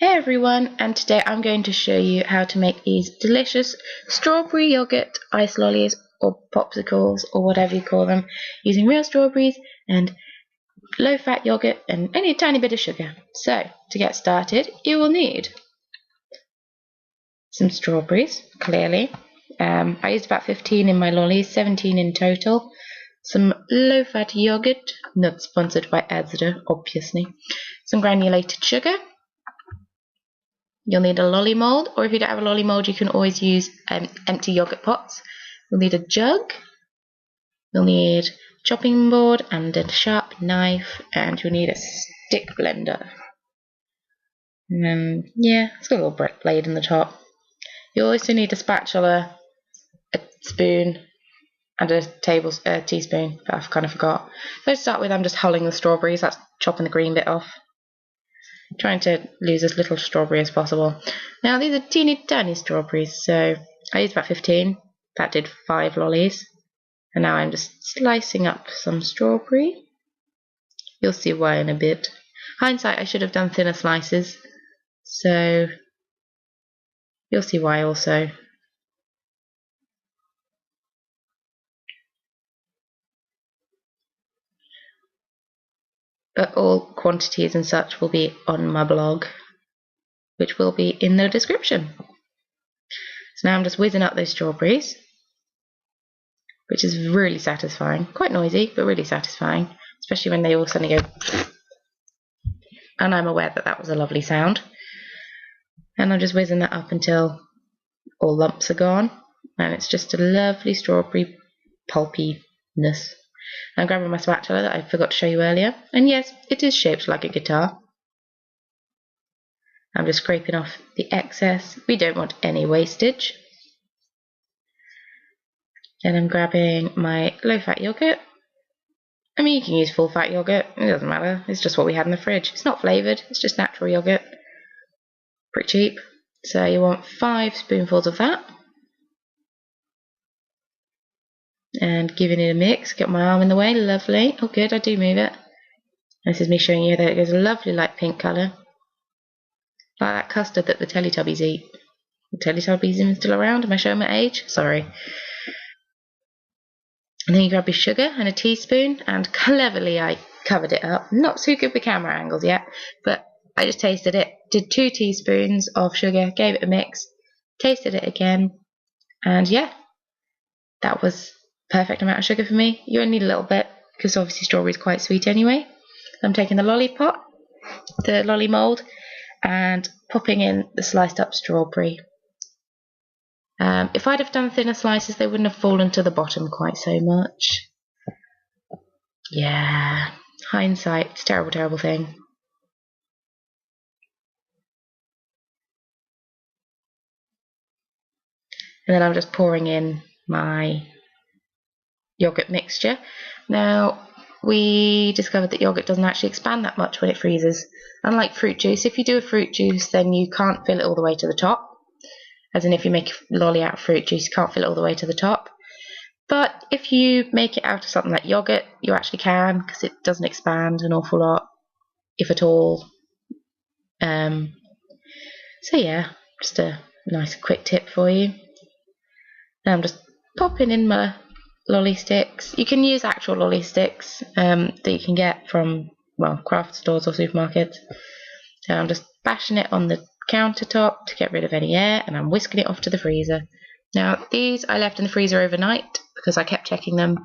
Hey everyone, and today I'm going to show you how to make these delicious strawberry yogurt ice lollies or popsicles or whatever you call them, using real strawberries and low-fat yogurt and only a tiny bit of sugar. So, to get started, you will need some strawberries, clearly. I used about 15 in my lollies, 17 in total. Some low-fat yogurt, not sponsored by Asda, obviously. Some granulated sugar. You'll need a lolly mold, or if you don't have a lolly mold, you can always use empty yogurt pots. You'll need a jug. You'll need a chopping board and a sharp knife, and you'll need a stick blender. And then, yeah, it's got a little blade in the top. You'll also need a spatula, a spoon, and a teaspoon, but I kind of forgot. So to start with, I'm just hulling the strawberries. That's chopping the green bit off. Trying to lose as little strawberry as possible. Now these are teeny tiny strawberries, so I used about 15. That did 5 lollies. And now I'm just slicing up some strawberry. You'll see why in a bit. Hindsight, I should have done thinner slices, so you'll see why also. But all quantities and such will be on my blog, which will be in the description. So now I'm just whizzing up those strawberries, which is really satisfying. Quite noisy, but really satisfying, especially when they all suddenly go. And I'm aware that that was a lovely sound. And I'm just whizzing that up until all lumps are gone, and it's just a lovely strawberry pulpiness. I'm grabbing my spatula that I forgot to show you earlier, and yes, it is shaped like a guitar. I'm just scraping off the excess. We don't want any wastage. Then I'm grabbing my low-fat yogurt. I mean, you can use full-fat yogurt, it doesn't matter, it's just what we had in the fridge. It's not flavoured, it's just natural yogurt. Pretty cheap. So you want 5 spoonfuls of that. And giving it a mix. Get my arm in the way, lovely. Oh good, I do move it. This is me showing you that it goes a lovely light pink colour. Like that custard that the Teletubbies eat. The Teletubbies even still around? Am I showing my age? Sorry. And then you grab your sugar and a teaspoon, and cleverly I covered it up. Not so good with camera angles yet, but I just tasted it. Did 2 teaspoons of sugar, gave it a mix, tasted it again, and yeah, that was perfect amount of sugar for me. You only need a little bit, because obviously strawberry is quite sweet anyway. I'm taking the lolly mold, and popping in the sliced up strawberry. If I'd have done thinner slices, they wouldn't have fallen to the bottom quite so much. Yeah, hindsight, it's a terrible, terrible thing. And then I'm just pouring in my yogurt mixture. Now, we discovered that yogurt doesn't actually expand that much when it freezes. Unlike fruit juice, if you do a fruit juice, then you can't fill it all the way to the top. As in, if you make a lolly out of fruit juice, you can't fill it all the way to the top. But if you make it out of something like yogurt, you actually can, because it doesn't expand an awful lot, if at all. So yeah, just a nice quick tip for you. Now I'm just popping in my lolly sticks. You can use actual lolly sticks that you can get from, well, craft stores or supermarkets. So I'm just bashing it on the countertop to get rid of any air, and I'm whisking it off to the freezer. Now these I left in the freezer overnight because I kept checking them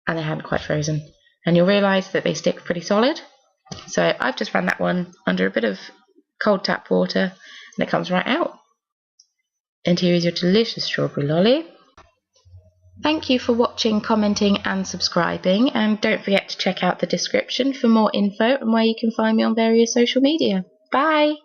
and they hadn't quite frozen. And you'll realise that they stick pretty solid. So I've just ran that one under a bit of cold tap water and it comes right out. And here is your delicious strawberry lolly. Thank you for watching, commenting and subscribing, and don't forget to check out the description for more info and where you can find me on various social media. Bye!